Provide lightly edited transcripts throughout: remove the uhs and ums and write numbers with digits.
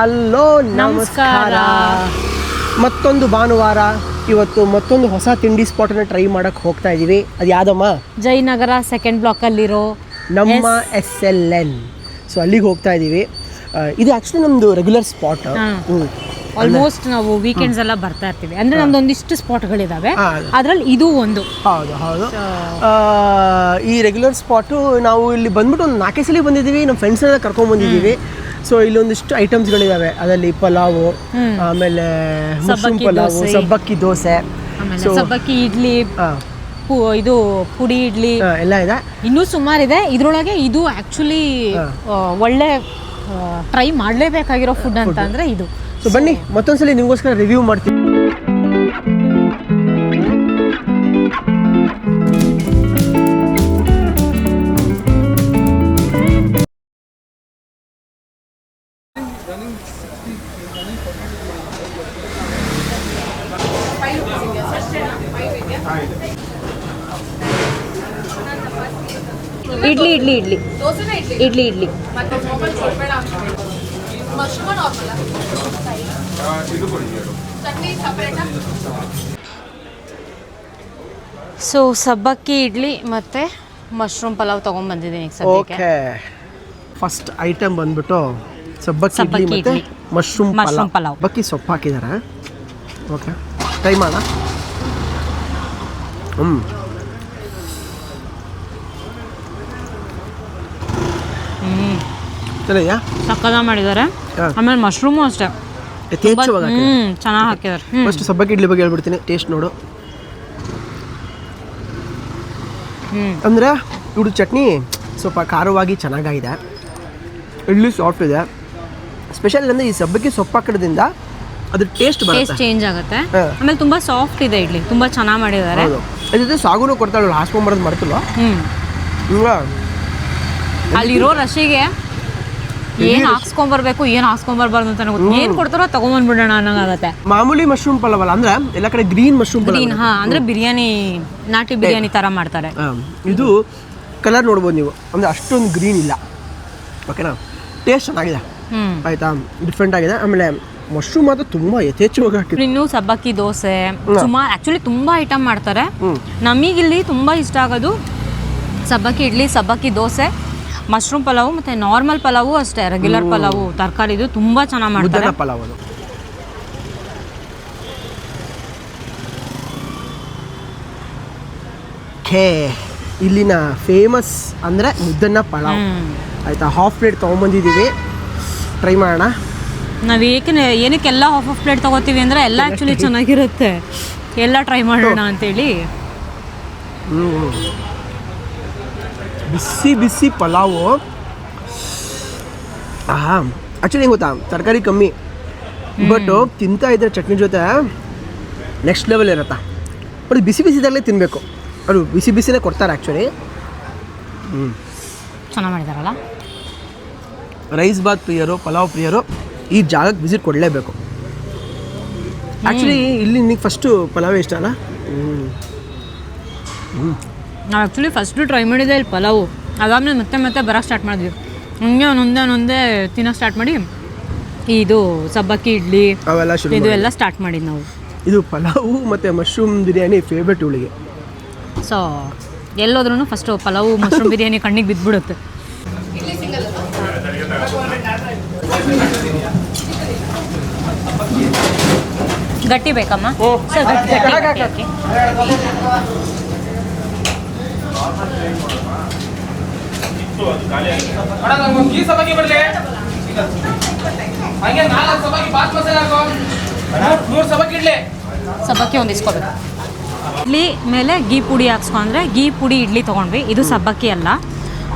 Hello ನಮಸ್ಕಾರ. ಮತ್ತೊಂದು ಭಾನುವಾರ, ಇವತ್ತು ಮತ್ತೊಂದು ಹೊಸ ತಿಂಡಿ ಸ್ಪಾಟನ್ನು ಟ್ರೈ ಮಾಡೋಕ್ಕೆ ಹೋಗ್ತಾ ಇದ್ದೀವಿ. ಅದು ಯಾವುದಮ್ಮ? ಜಯನಗರ ಸೆಕೆಂಡ್ ಬ್ಲಾಕಲ್ಲಿರೋ ನಮ್ಮ SLN. ಸೊ ಅಲ್ಲಿಗೆ ಹೋಗ್ತಾ ಇದ್ದೀವಿ. ಇದು ಆ್ಯಕ್ಚುಲಿ ನಮ್ಮದು ರೆಗ್ಯುಲರ್ ಸ್ಪಾಟ್. ಆಲ್ಮೋಸ್ಟ್ ನಾವು ವೀಕೆಂಡ್ಸ್ ಎಲ್ಲ ಬರ್ತಾ ಇರ್ತೀವಿ. ಅಂದರೆ ನಮ್ದು ಒಂದಿಷ್ಟು ಸ್ಪಾಟ್ಗಳಿದ್ದಾವೆ, ಅದರಲ್ಲಿ ಇದು ಒಂದು. ಹೌದು. ಈ ರೆಗ್ಯುಲರ್ ಸ್ಪಾಟು ನಾವು ಇಲ್ಲಿ ಬಂದ್ಬಿಟ್ಟು ಒಂದು 4 ಸಲ ಬಂದಿದ್ದೀವಿ. ನಮ್ಮ ಫ್ರೆಂಡ್ಸ್ನೆಲ್ಲ ಕರ್ಕೊಂಡ್ಬಂದಿದ್ದೀವಿ. ಸೊ ಇಲ್ಲೊಂದಿಷ್ಟು ಐಟಮ್ಸ್ಗಳಿದ್ದಾವೆ. ಅದರಲ್ಲಿ ಪಲಾವು, ಆಮೇಲೆ ಮಶ್ರೂಮ್ ಪಲಾವು, ಸಬ್ಬಕ್ಕಿ ದೋಸೆ, ಸಬ್ಬಕ್ಕಿ ಇಡ್ಲಿ, ಇದು ಪುಡಿ ಇಡ್ಲಿ ಎಲ್ಲ ಇದೆ. ಇನ್ನೂ ಸುಮಾರಿದೆ. ಇದರೊಳಗೆ ಇದು ಆ್ಯಕ್ಚುಲಿ ಒಳ್ಳೆ ಟ್ರೈ ಮಾಡಲೇಬೇಕಾಗಿರೋ ಫುಡ್ ಅಂತ ಅಂದರೆ ಇದು. ಸೊ ಬನ್ನಿ ಮತ್ತೊಂದ್ಸಲಿ ನಿಮಗೋಸ್ಕರ ರಿವ್ಯೂ ಮಾಡ್ತೀವಿ. ಇಡ್ಲಿ ಇಡ್ಲಿ ಇಡ್ಲಿ ಇಡ್ಲಿ ಇಡ್ಲಿ ಸೊ ಸಬ್ಬಕ್ಕಿ ಇಡ್ಲಿ ಮತ್ತು ಮಶ್ರೂಮ್ ಪಲಾವ್ ತೊಗೊಂಡ್ಬಂದಿದ್ದೀನಿ ಈಗ ಸದ್ಯಕ್ಕೆ. ಓಕೆ, ಫಸ್ಟ್ ಐಟಮ್ ಬಂದ್ಬಿಟ್ಟು ಸಬ್ಬಕ್ಕಿ ಇಡ್ಲಿ ಮತ್ತು ಮಶ್ರೂಮ್ ಪಲಾವ್. ಸಬ್ಬಕ್ಕಿ ಸೊಪ್ಪು ಹಾಕಿದ್ದಾರೆ. ಓಕೆ, ಟ್ರೈ ಮಾಡೋಣ. ಚೆನ್ನಾಗಿದೆಯಾ? ಸಕ್ಕದ ಮಾಡಿದ್ದಾರೆ. ಆಮೇಲೆ ಮಶ್ರೂಮು ಅಷ್ಟೇ ಚೆನ್ನಾಗಿ ಹಾಕಿದ್ದಾರೆ. ಫಸ್ಟ್ ಸಬ್ಬಕ್ಕಿ ಇಡ್ಲಿ ಬಗ್ಗೆ ಹೇಳ್ಬಿಡ್ತೀನಿ, ಟೇಸ್ಟ್ ನೋಡು. ಅಂದರೆ ಇವ್ರದ್ದು ಚಟ್ನಿ ಸ್ವಲ್ಪ ಖಾರವಾಗಿ ಚೆನ್ನಾಗಿದೆ. ಇಡ್ಲಿ ಸಾಫ್ಟ್ ಇದೆ. ಸ್ಪೆಷಲ್ ಅಂದರೆ ಈ ಸಬ್ಬಕ್ಕಿ ಸೊಪ್ಪು ಹಾಕೋದ್ರಿಂದ ಅದ್ರ ಟೇಸ್ಟ್ ಚೇಂಜ್ ಆಗುತ್ತೆ. ಆಮೇಲೆ ತುಂಬ ಸಾಫ್ಟ್ ಇದೆ ಇಡ್ಲಿ, ತುಂಬ ಚೆನ್ನಾಗಿ ಮಾಡಿದ್ದಾರೆ. ಅದ್ರ ಜೊತೆ ಸಾಗುನು ಕೊಡ್ತಾಳಲ್ಲ, ಹಾಸ್ಕೊಂಬರೋದು ಮಾಡ್ತಿಲ್ವ? ಅಲ್ಲಿರೋ ರಶಿಗೆ ಏನು ಹಾಕ್ಸ್ಕೊಂಬರ್ಬೇಕು ಏನು ಹಾಕ್ಸ್ಕೊಂಬರ್ಬಾರ್ದು ಅಂತ ಗೊತ್ತು. ಏನು ಕೊಡ್ತಾರೋ ತಗೊಂಬಂದ್ಬಿಡೋಣ ಅನ್ನೋಂಗಾಗತ್ತೆ. ಮಾಮೂಲಿ ಮಶ್ರೂಮ್ ಪಲಾವ್ ಅಲ್ಲ, ಅಂದ್ರೆ ಎಲ್ಲ ಕಡೆ ಗ್ರೀನ್ ಮಶ್ರೂಮ್ ಗ್ರೀನ್. ಅಂದ್ರೆ ಬಿರಿಯಾನಿ, ನಾಟಿ ಬಿರಿಯಾನಿ ತರ ಮಾಡ್ತಾರೆ. ಇದು ಕಲರ್ ನೋಡ್ಬೋದು ನೀವು, ಅಂದ್ರೆ ಅಷ್ಟೊಂದು ಗ್ರೀನ್ ಇಲ್ಲ. ಓಕೆನಾ? ಟೇಸ್ಟ್ ಚೆನ್ನಾಗಿದೆ, ಆಯ್ತಾ? ಡಿಫ್ರೆಂಟ್ ಆಗಿದೆ. ಆಮೇಲೆ ಮಶ್ರೂಮ್ ಮಾತ್ರ ತುಂಬಾ ಯಥೇಚ್ಛವಾಗಿ ಹಾಕಿದ್ರು. ಇನ್ನು ಸಬ್ಬಕ್ಕಿ ದೋಸೆ ಸುಮಾರು ಆಕ್ಚುಲಿ ತುಂಬಾ ಐಟಮ್ ಮಾಡ್ತಾರೆ. ನಮಗಿಲ್ಲಿ ತುಂಬಾ ಇಷ್ಟ ಆಗೋದು ಸಬ್ಬಕ್ಕಿ ಇಡ್ಲಿ, ಸಬ್ಬಕ್ಕಿ ದೋಸೆ, ಮಶ್ರೂಮ್ ಪಲಾವು ಮತ್ತು ನಾರ್ಮಲ್ ಪಲಾವು ಅಷ್ಟೇ. ರೆಗ್ಯುಲರ್ ಪಲಾವು ತರಕಾರಿದು ತುಂಬ ಚೆನ್ನಾಗಿ ಮಾಡ್ತಾರೆ. ಪಲಾವ್ ಅದು ಇಲ್ಲಿನ ಫೇಮಸ್ ಅಂದರೆ ಮುದ್ದನ್ನ ಪಲಾವ್. ಆಯಿತಾ? ಹಾಫ್ ಪ್ಲೇಟ್ ತೊಗೊಂಬಂದಿದ್ದೀವಿ, ಟ್ರೈ ಮಾಡೋಣ. ನಾವು ಏನಕ್ಕೆಲ್ಲ ಹಾಫ್ ಪ್ಲೇಟ್ ತೊಗೋತೀವಿ ಅಂದರೆ ಎಲ್ಲ ಆ್ಯಕ್ಚುಲಿ ಚೆನ್ನಾಗಿರುತ್ತೆ, ಎಲ್ಲ ಟ್ರೈ ಮಾಡೋಣ ಅಂತೇಳಿ. ಬಿಸಿ ಬಿಸಿ ಪಲಾವು. ಆ್ಯಕ್ಚುಲಿ ಹೆಂಗೆ ಗೊತ್ತಾ, ತರಕಾರಿ ಕಮ್ಮಿ, ಬಟ್ ತಿಂತಾ ಇದ್ರೆ ಚಟ್ನಿ ಜೊತೆ ನೆಕ್ಸ್ಟ್ ಲೆವೆಲ್ ಇರತ್ತಾ. ಅದು ಬಿಸಿ ಬಿಸಿದಲ್ಲೇ ತಿನ್ನಬೇಕು. ಅದು ಬಿಸಿ ಬಿಸಿನೇ ಕೊಡ್ತಾರೆ ಆ್ಯಕ್ಚುಲಿ. ಚೆನ್ನಾಗಿ ಮಾಡಿದಾರಲ್ಲ. ರೈಸ್ ಬಾತ್ ಪ್ರಿಯರು, ಪಲಾವ್ ಪ್ರಿಯರು ಈ ಜಾಗಕ್ಕೆ ವಿಸಿಟ್ ಕೊಡಲೇಬೇಕು. ಆ್ಯಕ್ಚುಲಿ ಇಲ್ಲಿ ನಿನಗೆ ಫಸ್ಟು ಪಲಾವೇ ಇಷ್ಟ ಅಲ್ಲ? ನಾವು ಆ್ಯಕ್ಚುಲಿ ಫಸ್ಟು ಟ್ರೈ ಮಾಡಿದ್ದೆ ಇಲ್ಲಿ ಪಲಾವು. ಅದಾದಮೇಲೆ ಮತ್ತೆ ಬರೋಕ್ಕೆ ಸ್ಟಾರ್ಟ್ ಮಾಡಿದ್ವಿ. ಹಂಗೆ ಒಂದೊಂದೇ ತಿನ್ನೋಕೆ ಸ್ಟಾರ್ಟ್ ಮಾಡಿ ಇದು ಸಬ್ಬಕ್ಕಿ ಇಡ್ಲಿ ಅವೆಲ್ಲ ಇದು ಎಲ್ಲ ಸ್ಟಾರ್ಟ್ ಮಾಡಿದ್ದು ನಾವು. ಇದು ಪಲಾವು ಮತ್ತು ಮಶ್ರೂಮ್ ಬಿರಿಯಾನಿ ಫೇವ್ರೇಟ್ ಇವಳಿಗೆ. ಸೊ ಎಲ್ಲೋದ್ರೂ ಫಸ್ಟು ಪಲಾವು ಮಶ್ರೂಮ್ ಬಿರಿಯಾನಿ ಕಣ್ಣಿಗೆ ಬಿದ್ದುಬಿಡುತ್ತೆ. ಗಟ್ಟಿ ಬೇಕಮ್ಮ? ಸರ್ ಗಟ್ಟಿ. ಸಬ್ಬಕ್ಕಿ ಒಂದು ಇಸ್ಕೋಬೇಕು. ಇಡ್ಲಿ ಮೇಲೆ ಗೀ ಪುಡಿ ಹಾಕ್ಸ್ಕೊಂಡ್ರೆ ಗೀ ಪುಡಿ ಇಡ್ಲಿ ತೊಗೊಂಡ್ವಿ. ಇದು ಸಬ್ಬಕ್ಕಿ ಅಲ್ಲ.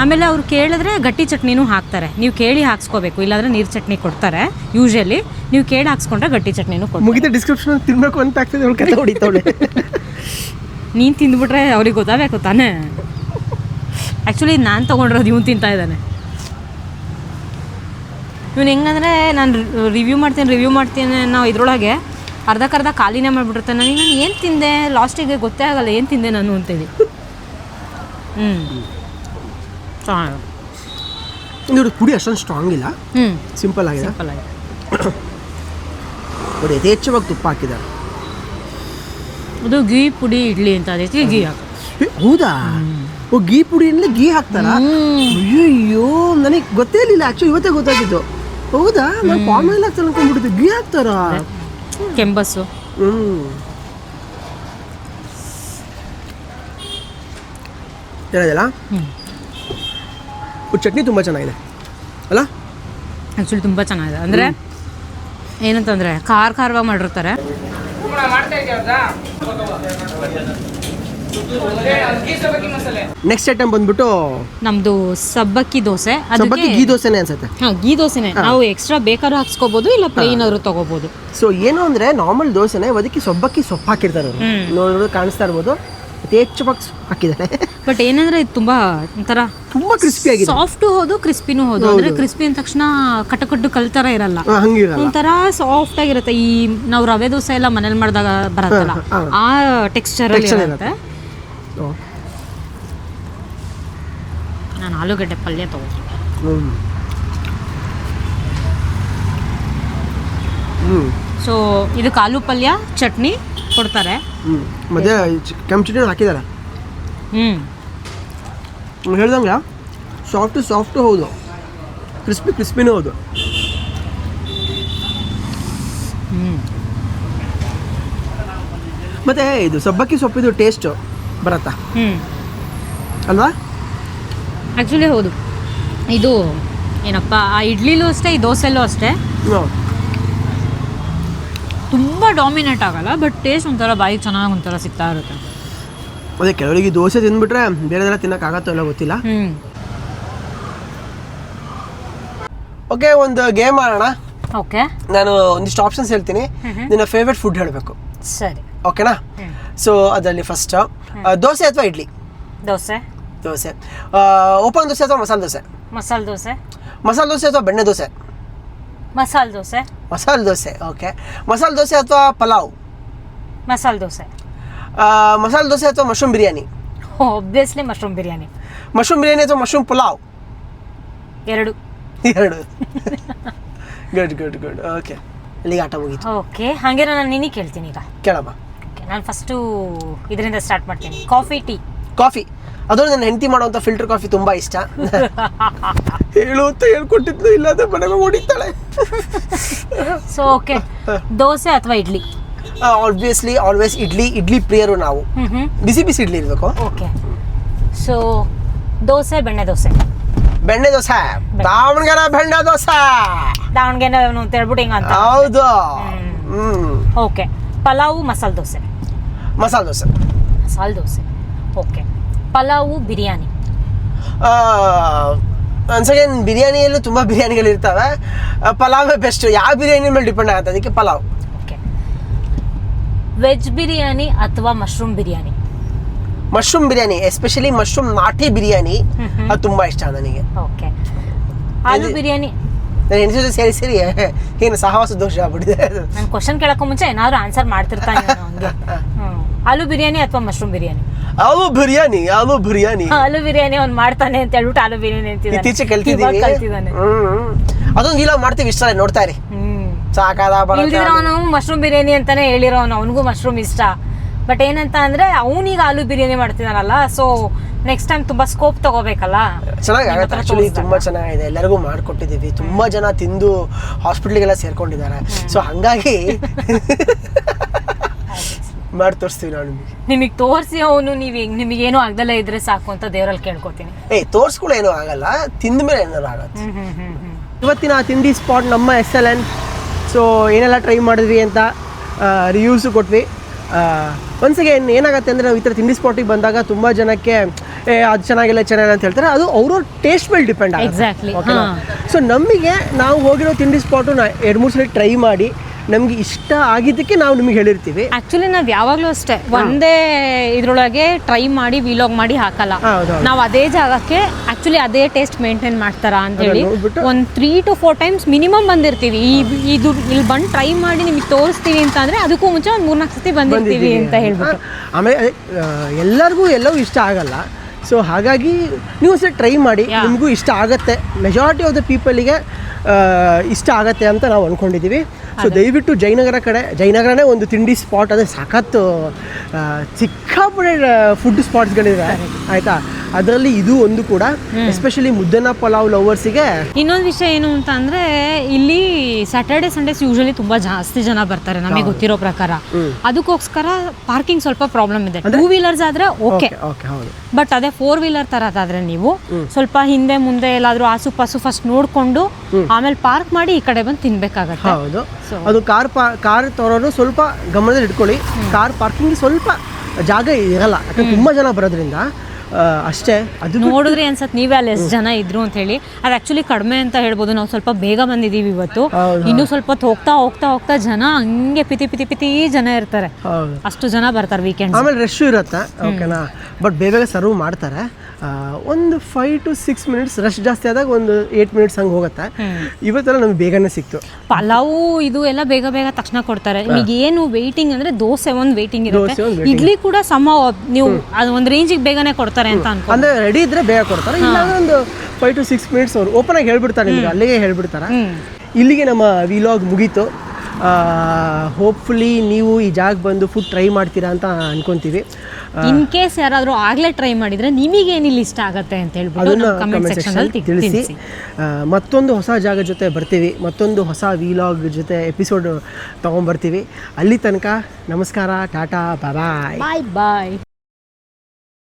ಆಮೇಲೆ ಅವ್ರು ಕೇಳಿದ್ರೆ ಗಟ್ಟಿ ಚಟ್ನಿನೂ ಹಾಕ್ತಾರೆ. ನೀವು ಕೇಳಿ ಹಾಕ್ಸ್ಕೋಬೇಕು, ಇಲ್ಲಾಂದರೆ ನೀರು ಚಟ್ನಿ ಕೊಡ್ತಾರೆ ಯೂಶಲಿ. ನೀವು ಕೇಳಿ ಹಾಕ್ಸ್ಕೊಂಡ್ರೆ ಗಟ್ಟಿ ಚಟ್ನಿನೂ ಕೊಡ್ತಾರೆ. ಮುಗಿದ ಡಿಸ್ಕ್ರಿಪ್ಷನ್ ತಿನ್ನಬೇಕು ಅಂತ ಆಗ್ತದೆ. ಅವ್ಳು ಕತೆ ಹೊಡಿತಾವಳೆ. ನೀನು ತಿಂದುಬಿಟ್ರೆ ಅವ್ರಿಗೆ ಗೊತ್ತಾಗಬೇಕು ತಾನೇ. ಆ್ಯಕ್ಚುಲಿ ನಾನು ತೊಗೊಂಡಿರೋದು ಇವನು ತಿಂತಾ ಇದ್ದಾನೆ. ಇವನು ಹೆಂಗಂದರೆ ನಾನು ರಿವ್ಯೂ ಮಾಡ್ತೀನಿ ನಾವು ಇದರೊಳಗೆ ಅರ್ಧಕ್ಕರ್ಧ ಖಾಲಿನೇ ಮಾಡಿಬಿಟ್ಟಿರ್ತಾನೆ. ನಾನು ಏನು ತಿಂದೆ ಲಾಸ್ಟಿಗೆ ಗೊತ್ತೇ ಆಗಲ್ಲ ಏನು ತಿಂದೆ ನಾನು ಅಂತೇಳಿ. ಚೆನ್ನಾಗಿ. ಇದು ಪುಡಿ ಅಷ್ಟೊಂದು ಸ್ಟ್ರಾಂಗ್ ಇಲ್ಲ, ಸಿಂಪಲ್ ಆಗಿದೆ. ನೋಡಿ ಯಥೇಚ್ಛವಾಗಿ ತುಪ್ಪ ಹಾಕಿದ್ದಾರೆ. ಅದು ಗೀ ಪುಡಿ ಇಡ್ಲಿ ಅಂತ ಅದಕ್ಕೆ ಗೀ ಹಾಕಿ. ಹೌದಾ? ಓ ಗೀ ಪುಡಿಯಲ್ಲಿ ಗೀ ಹಾಕ್ತಾರ? ಅಯ್ಯೋ ನನಗೆ ಗೊತ್ತೇ ಇರಲಿಲ್ಲ, ಆ್ಯಕ್ಚುಲಿ ಇವತ್ತೇ ಗೊತ್ತಾಗಿದ್ದು. ಹೌದಾ? ನಾನು ಪಾಮ್ ಆಯಿಲ್ ಹಾಕ್ತಾರೆ ಅನ್ಕೊಂಡ್ಬಿಟ್ಟಿದ್ದು, ಗೀ ಹಾಕ್ತಾರ? ಕೆಂಬಸ್ಸು. ಹೇಳಿದಲ್ಲ, ಚಟ್ನಿ ತುಂಬ ಚೆನ್ನಾಗಿದೆ ಅಲ್ಲ? ಆ್ಯಕ್ಚುಲಿ ತುಂಬ ಚೆನ್ನಾಗಿದೆ. ಅಂದರೆ ಏನಂತಂದರೆ ಖಾರವಾಗಿ ಮಾಡಿರ್ತಾರೆ. ನೆಕ್ಸ್ಟ್ ಐಟಮ್ ಬಂದ್ಬಿಟ್ಟು ನಮ್ದು ಸಬ್ಬಕ್ಕಿ ದೋಸೆ. ಸಬ್ಬಕ್ಕಿ ಗೀ ದೋಸೆನೇ ಅನ್ಸುತ್ತೆ. ಹಾಂ, ಗೀ ದೋಸೆನೇ. ನಾವು ಎಕ್ಸ್ಟ್ರಾ ಬೇಕಾದ್ರೂ ಹಾಕ್ಸ್ಕೋಬೋದು, ಇಲ್ಲ ಪ್ಲೇನ್ ಆದ್ರೂ ತಗೋಬೋದು. ಸೊ ಏನು ಅಂದರೆ ನಾರ್ಮಲ್ ದೋಸೆನೇ, ಅದಕ್ಕೆ ಸಬ್ಬಕ್ಕಿ ಸೊಪ್ಪು ಹಾಕಿರ್ತಾರೆ ಅವರು. ನೋಡೋದು ಕಾಣಿಸ್ತಾ ಇರ್ಬೋದು, ಯಥೇಚ್ಛವಾಗಿ ಹಾಕಿದ್ದಾರೆ. ಬಟ್ ಏನಂದ್ರೆ ಇದು ತುಂಬಾ ಒಂಥರ ತುಂಬಾ ಕ್ರಿಸ್ಪಿ ಆಗಿದೆ. ಸಾಫ್ಟು ಹೌದು, ಕ್ರಿಸ್ಪಿನೂ ಹೌದು. ಅಂದ್ರೆ ಕ್ರಿಸ್ಪಿ ಅಂದ ತಕ್ಷಣ ಕಟಕಟ್ಟು ಕಲ್ತರ ಇರಲ್ಲ, ಒಂಥರ ಸಾಫ್ಟ್ ಆಗಿರುತ್ತೆ. ಈ ನಾವು ರವೆ ದೋಸೆ ಎಲ್ಲ ಮನೇಲಿ ಮಾಡಿದಾಗ ಬರತ್ತಲ್ಲ, ಆ ಟೆಕ್ಸ್ಚರ್ ಅಲ್ಲಿ ಇರುತ್ತೆ. ನಾನು ಆಲೂಗಡ್ಡೆ ಪಲ್ಯ ತಗೋತೀನಿ. ಸೊ ಇದಕ್ಕೆ ಆಲೂ ಪಲ್ಯ, ಚಟ್ನಿ ಕೊಡ್ತಾರೆ, ಮತ್ತೆ ಕೆಂಪು ಚಟ್ನಿ ಹಾಕಿದ್ದಾರೆ. ಹೇಳ್ದಂಗೆ ಸಾಫ್ಟು ಹೌದು, ಕ್ರಿಸ್ಪಿನೂ ಹೌದು. ಮತ್ತೆ ಇದು ಸಬ್ಬಕ್ಕಿ ಸೊಪ್ಪಿದು ಟೇಸ್ಟ್ ಬರತ್ತಾ ಅಲ್ವಾ? ಆ್ಯಕ್ಚುಲಿ ಹೌದು. ಇದು ಏನಪ್ಪ, ಆ ಇಡ್ಲಿಲೂ ಅಷ್ಟೇ, ಈ ದೋಸೆಲ್ಲೂ ಅಷ್ಟೇ ತುಂಬ ಡಾಮಿನೇಟ್ ಆಗಲ್ಲ, ಬಟ್ ಟೇಸ್ಟ್ ಒಂಥರ ಬಾಯಿಗೆ ಚೆನ್ನಾಗಿ ಒಂಥರ ಸಿಗ್ತಾ ಇರುತ್ತೆ. ಅದೇ ಕೆಲವರಿಗೆ ದೋಸೆ ತಿಂದ್ಬಿಟ್ರೆ ಬೇರೆದೆಲ್ಲ ತಿನ್ನೋಕ್ಕಾಗತ್ತೋ ಇಲ್ಲ ಗೊತ್ತಿಲ್ಲ. ಓಕೆ, ಒಂದು ಗೇಮ್ ಮಾಡೋಣ. ಓಕೆ, ನಾನು ಒಂದಿಷ್ಟು ಆಪ್ಷನ್ಸ್ ಹೇಳ್ತೀನಿ, ನಿನ್ನ ಫೇವ್ರೆಟ್ ಫುಡ್ ಹೇಳಬೇಕು. ಸರಿ, ಓಕೆನಾ? ಸೊ ಅದರಲ್ಲಿ ಫಸ್ಟ್ ದೋಸೆ ಅಥವಾ ಇಡ್ಲಿ? ದೋಸೆ. ಓಪನ್ ದೋಸೆ ಅಥವಾ ಮಸಾಲೆ ದೋಸೆ? ಮಸಾಲೆ ದೋಸೆ. ಮಸಾಲೆ ದೋಸೆ ಅಥವಾ ಬೆಣ್ಣೆ ದೋಸೆ? ಮಸಾಲೆ ದೋಸೆ. ಮಸಾಲೆ ದೋಸೆ. ಓಕೆ, ಮಸಾಲೆ ದೋಸೆ ಅಥವಾ ಪಲಾವ್? ಮಸಾಲೆ ದೋಸೆ. ಮಸಾಲೆ ದೋಸೆ ಅಥವಾ mushroom biryani? Obviously mushroom biryani. Mushroom biryani ಅಥವಾ ಮಶ್ರೂಮ್ ಪಲಾವ್? ಎರಡು. ಗುಡ್. ಓಕೆ, ಇಲ್ಲಿಗೆ ಆಟ ಮುಗೀತು. ಓಕೆ, ಹಾಗೆ ನಾನು ನಿನಗೆ ಕೇಳ್ತೀನಿ ಈಗ. ಕೇಳಮ್ಮ. ಓಕೆ, ನಾನು ಫಸ್ಟು ಇದರಿಂದ ಸ್ಟಾರ್ಟ್ ಮಾಡ್ತೀನಿ. Coffee, tea? ಕಾಫಿ. ಅದು ನನ್ನ ಹೆಂಡತಿ ಮಾಡುವಂಥ ಫಿಲ್ಟರ್ ಕಾಫಿ ತುಂಬ ಇಷ್ಟ. ಹೇಳು ಅಂತ ಹೇಳ್ಕೊಟ್ಟಿದ್ಲು, ಇಲ್ಲಾಂದ್ರೆ ಮನೆಗೆ ಹೊಡಿತಾಳೆ. ಸೊ ಓಕೆ, ದೋಸೆ ಅಥವಾ ಇಡ್ಲಿ? ಆಬ್ವಿಯಸ್ಲಿ ಆಲ್ವೇಸ್ ಇಡ್ಲಿ ಪ್ರಿಯರು ನಾವು. ಬಿಸಿ ಇಡ್ಲಿ ಇರಬೇಕು. ಓಕೆ, ಸೊ ದೋಸೆ, ಬೆಣ್ಣೆ ದೋಸೆ? ಬೆಣ್ಣೆ ದೋಸೆ. ದಾವಣಗೆರೆ ಬೆಣ್ಣೆ ದೋಸೆ. ದಾವಣಗೆರೆ ಅಂತ ಹೇಳ್ಬಿಟ್ಟು ಹಿಂಗ ಅಂತ. ಹೌದು. ಓಕೆ, ಪಲಾವು, ಮಸಾಲೆ dosa? Masala dosa. Masala dosa. Okay, pulao, biryani? Once again ಬಿರಿಯಾನಿಯಲ್ಲೂ ತುಂಬ ಬಿರಿಯಾನಿಗಳಿರ್ತವೆ, ಪಲಾವೇ ಬೆಸ್ಟ್. ಯಾವ ಬಿರಿಯಾನಿ ಮೇಲೆ ಡಿಪೆಂಡ್ ಆಗುತ್ತೆ, ಅದಕ್ಕೆ ಪಲಾವ್. ಓಕೆ, ವೆಜ್ ಬಿರಿಯಾನಿ ಅಥವಾ mushroom biryani? Mushroom biryani, especially mushroom ನಾಟಿ ಬಿರಿಯಾನಿ, ಅದು ತುಂಬ ಇಷ್ಟ ನನಗೆ. ಓಕೆ, ಆಲೂ ಬಿರಿಯಾನಿ? ನಾನು ಹೆಣ್ಸು ಸೇರಿ ಏನು ಸಹವಾಸ ದೋಷ ಆಗ್ಬಿಟ್ಟಿದೆ. ನಾನು ಕ್ವಶನ್ ಕೇಳಕ್ಕೂ ಮುಂಚೆ ಏನಾದ್ರು ಆನ್ಸರ್ ಮಾಡ್ತಿರ್ತಾನೆ ಹಂಗೆ. ಆಲೂ ಬಿರಿಯಾನಿ ಅಥವಾ ಮಶ್ರೂಮ್ ಬಿರಿಯಾನಿ? ಆಲೂ ಬಿರಿಯಾನಿ. ಆಲೂ ಬಿರಿಯಾನಿ ಅವ್ನು ಮಾಡ್ತಾನೆ ಅಂತ ಹೇಳ್ಬಿಟ್ಟು ಆಲೂ ಬಿರಿಯಾನಿ ಅಂತಿದ್ದಾನೆ. ಇತ್ತೀಚೆಗೆ ಕಲ್ತಿದ್ದಾನೆ. ಅದೊಂದು ಇಲ್ಲ ಮಾಡ್ತೀವಿ, ಇಷ್ಟ ನೋಡ್ತಾ ಇರಿ. ಸಾಕಾದ ಅವನು ಮಶ್ರೂಮ್ ಬಿರಿಯಾನಿ ಅಂತಾನೆ ಹೇಳಿರೋನು, ಅವನಿಗೂ ಮಶ್ರೂಮ್ ಇಷ್ಟ. ಬಟ್ ಏನಂತ ಅಂದ್ರೆ ಅವನೀಗ ಆಲೂ ಬಿರಿಯಾನಿ ಮಾಡ್ತಿದಾನಲ್ಲ, ಸೊ ನೆಕ್ಸ್ಟ್ ಟೈಮ್ ತುಂಬಾ ಸ್ಕೋಪ್ ತಗೋಬೇಕಲ್ಲ. ಚೆನ್ನಾಗುತ್ತೆ, ಆಕ್ಚುಲಿ ತುಂಬಾ ಚೆನ್ನಾಗಿದೆ. ಎಲ್ಲರಿಗೂ ಮಾಡ್ಕೊಟ್ಟಿದ್ದೀವಿ, ತುಂಬಾ ಜನ ತಿಂದು ಹಾಸ್ಪಿಟ್ಲಿಗೆಲ್ಲ ಸೇರ್ಕೊಂಡಿದ್ದಾರೆ. ಸೊ ಹಂಗಾಗಿ ಮಾಡಿ ತೋರಿಸ್ತೀವಿ ನಾವು ನಿಮಗೆ ತೋರಿಸಿ. ಅವನು ನಿಮಗೇನು ಆಗ್ದಲ್ಲ ಇದ್ರೆ ಸಾಕು ಅಂತ ದೇವರಲ್ಲಿ ಕೇಳ್ಕೊತೀನಿ. ತೋರಿಸ್ಗಳು ಏನೂ ಆಗಲ್ಲ, ತಿಂದ ಮೇಲೆ ಏನಾರು ಆಗತ್ತೆ. ಇವತ್ತಿನ ತಿಂಡಿ ಸ್ಪಾಟ್ ನಮ್ಮ SLN. ಸೊ ಏನೆಲ್ಲ ಟ್ರೈ ಮಾಡಿದ್ವಿ ಅಂತ ರಿವ್ಯೂಸು ಕೊಟ್ವಿ. ಒನ್ಸಿಗೆ ಏನಾಗುತ್ತೆ ಅಂದರೆ ನಾವು ಈ ಥರ ತಿಂಡಿ ಸ್ಪಾಟಿಗೆ ಬಂದಾಗ ತುಂಬ ಜನಕ್ಕೆ ಅದು ಚೆನ್ನಾಗಿಲ್ಲ ಅಂತ ಹೇಳ್ತಾರೆ. ಅದು ಅವ್ರವ್ರ ಟೇಸ್ಟ್ ಮೇಲೆ ಡಿಪೆಂಡ್ ಆಗುತ್ತೆ. ಎಕ್ಸಾಕ್ಟ್ಲಿ. ಸೊ ನಮಗೆ ನಾವು ಹೋಗಿರೋ ತಿಂಡಿ ಸ್ಪಾಟು 2-3 ಸಲ ಟ್ರೈ ಮಾಡಿ ನಮ್ಗೆ ಇಷ್ಟ ಆಗಿದ್ದಕ್ಕೆ ನಾವು ನಿಮಗೆ ಹೇಳಿರ್ತೀವಿ. ಆಕ್ಚುಲಿ ನಾವು ಯಾವಾಗಲೂ ಅಷ್ಟೇ ಒಂದೇ ಇದ್ರೊಳಗೆ ಟ್ರೈ ಮಾಡಿ ವಿಲಾಗ್ ಮಾಡಿ ಹಾಕಲ್ಲ. ನಾವು ಅದೇ ಜಾಗಕ್ಕೆ ಆಕ್ಚುಲಿ ಅದೇ ಟೇಸ್ಟ್ ಮೇಂಟೈನ್ ಮಾಡ್ತಾರಾ ಅಂತ ಹೇಳಿ ಒಂದು 3 to 4 ಟೈಮ್ಸ್ ಮಿನಿಮಮ್ ಬಂದಿರ್ತೀವಿ. ಇದು ಇಲ್ಲಿ ಬಂದು ಟ್ರೈ ಮಾಡಿ ನಿಮಗೆ ತೋರಿಸ್ತೀವಿ ಅಂತ ಅಂದ್ರೆ ಅದಕ್ಕೂ ಮುಂಚೆ ಒಂದು 3-4 ಸತಿ ಬಂದಿರ್ತೀವಿ ಅಂತ ಹೇಳ್ಬಿಟ್ಟು. ಆಮೇಲೆ ಎಲ್ಲರಿಗೂ ಎಲ್ಲವೂ ಇಷ್ಟ ಆಗಲ್ಲ. ಸೊ ಹಾಗಾಗಿ ನೀವು ಒಂದ್ಸಲ ಟ್ರೈ ಮಾಡಿ, ನಿಮಗೂ ಇಷ್ಟ ಆಗುತ್ತೆ. ಮೆಜಾರಿಟಿ ಆಫ್ ದ ಪೀಪಲಿಗೆ ಇಷ್ಟ ಆಗತ್ತೆ ಅಂತ ನಾವು ಅಂದ್ಕೊಂಡಿದ್ದೀವಿ. ಸೊ ದಯವಿಟ್ಟು ಜಯನಗರನೇ ಒಂದು ತಿಂಡಿ ಸ್ಪಾಟ್, ಅದೇ ಸಖತ್ತು ಸಿಕ್ಕಾಪಡೆ ಫುಡ್ ಸ್ಪಾಟ್ಸ್ಗಳಿವೆ ಆಯಿತಾ. ಅದರಲ್ಲಿ ಇದು ಒಂದು ಕೂಡ, ಎಸ್ಪೆಷಲಿ ಮುದ್ದನ ಪಲಾವ್ ಲವರ್ಸಿಗೆ. ಇನ್ನೊಂದು ವಿಷಯ ಏನು ಅಂತ ಅಂದರೆ ಇಲ್ಲಿ ಸ್ಯಾಟರ್ಡೆ ಸಂಡೇಸ್ ಯೂಶಲಿ ತುಂಬ ಜಾಸ್ತಿ ಜನ ಬರ್ತಾರೆ ನಮಗೆ ಗೊತ್ತಿರೋ ಪ್ರಕಾರ. ಅದಕ್ಕೋಸ್ಕರ ಪಾರ್ಕಿಂಗ್ ಸ್ವಲ್ಪ ಪ್ರಾಬ್ಲಮ್ ಇದೆ. 2 ವೀಲರ್ಸ್ ಆದರೆ ಓಕೆ, ಬಟ್ ಅದೇ 4 ವೀಲರ್ ಥರದಾದರೆ ನೀವು ಸ್ವಲ್ಪ ಹಿಂದೆ ಮುಂದೆ ಎಲ್ಲಾದರೂ ಆಸುಪಾಸು ಫಸ್ಟ್ ನೋಡಿಕೊಂಡು ಆಮೇಲೆ ಪಾರ್ಕ್ ಮಾಡಿ ಈ ಕಡೆ ಬಂದು ತಿನ್ಬೇಕಾಗತ್ತೆ. ಹೌದು, ಅದು ಕಾರ್ ತರೋರು ಸ್ವಲ್ಪ ಗಮನದಲ್ಲಿ ಇಟ್ಕೊಳ್ಳಿ. ಕಾರ್ ಪಾರ್ಕಿಂಗ್ ಸ್ವಲ್ಪ ಜಾಗ ಇರಲ್ಲ, ಯಾಕಂದ್ರೆ ತುಂಬ ಜನ ಬರೋದ್ರಿಂದ ಅಷ್ಟೇ. ಅದು ನೋಡಿದ್ರೆ ಅನ್ಸತ್ತೆ ನೀವೇ ಅಲ್ಲಿ ಎಷ್ಟು ಜನ ಇದ್ರು ಅಂತ ಹೇಳಿ. ಅದು ಆ್ಯಕ್ಚುಲಿ ಕಡಿಮೆ ಅಂತ ಹೇಳ್ಬೋದು. ನಾವು ಸ್ವಲ್ಪ ಬೇಗ ಬಂದಿದ್ದೀವಿ ಇವತ್ತು. ಇನ್ನೂ ಸ್ವಲ್ಪ ಹೋಗ್ತಾ ಹೋಗ್ತಾ ಹೋಗ್ತಾ ಜನ ಹಂಗೆ ಪಿತಿ ಜನ ಇರ್ತಾರೆ. ಅಷ್ಟು ಜನ ಬರ್ತಾರೆ ವೀಕೆಂಡ್. ಆಮೇಲೆ ರಶ್ ಇರುತ್ತೆ, ಓಕೆನಾ. ಬಟ್ ಬೇಗ ಸರ್ವ್ ಮಾಡ್ತಾರೆ. ಒಂದು 5 to 6 minutes, ರಶ್ ಜಾಸ್ತಿ ಆದಾಗ ಒಂದು 8 minutes ಹಂಗೆ ಹೋಗುತ್ತೆ. ಇವತ್ತೆಲ್ಲ ನಮ್ಗೆ ಬೇಗನೆ ಸಿಕ್ತು. ಪಲಾವು ಇದು ಎಲ್ಲ ಬೇಗ ತಕ್ಷಣ ಕೊಡ್ತಾರೆ. ನಿಮಗೆ ಏನು ವೇಟಿಂಗ್ ಅಂದರೆ ದೋಸೆ ಒಂದು ವೇಟಿಂಗ್ ಇರುತ್ತೆ. ಇಡ್ಲಿ ಕೂಡ ನೀವು ಅದು ಒಂದು ರೇಂಜಿಗೆ ಬೇಗನೆ ಕೊಡ್ತಾರೆ ಅಂತ ಅನ್ಕೊ. ಅಂದರೆ ರೆಡಿ ಇದ್ರೆ ಬೇಗ ಕೊಡ್ತಾರೆ, ಇಲ್ಲಾಂದ್ರೆ ಒಂದು 5 to 6 minutes ಅವ್ರು ಓಪನ್ ಆಗಿ ಹೇಳ್ಬಿಡ್ತಾರೆ ನಿಮ್ಗೆ, ಅಲ್ಲಿಗೆ ಹೇಳ್ಬಿಡ್ತಾರೆ. ಇಲ್ಲಿಗೆ ನಮ್ಮ ವಿಲಾಗ್ ಮುಗೀತು. ಹೋಪ್ಫುಲಿ ನೀವು ಈ ಜಾಗ ಬಂದು ಫುಡ್ ಟ್ರೈ ಮಾಡ್ತೀರಾ ಅಂತ ಅನ್ಕೊಂತೀವಿ. ಇನ್ ಕೇಸ್ ಯಾರಾದರೂ ಆಗಲೇ ಟ್ರೈ ಮಾಡಿದರೆ ನಿಮಗೇನಿಲ್ಲ ಇಷ್ಟ ಆಗುತ್ತೆ ಅಂತ ಹೇಳ್ಬಿಟ್ಟು ಕಮೆಂಟ್ ಸೆಕ್ಷನಲ್ಲಿ ತಿಳಿಸಿ. ಮತ್ತೊಂದು ಹೊಸ ಜಾಗ ಜೊತೆ ಬರ್ತೀವಿ, ಮತ್ತೊಂದು ಹೊಸ ವಿಲಾಗ್ ಜೊತೆ ಎಪಿಸೋಡ್ ತೊಗೊಂಬರ್ತೀವಿ. ಅಲ್ಲಿ ತನಕ ನಮಸ್ಕಾರ, ಟಾಟಾ, ಬಾಯ್.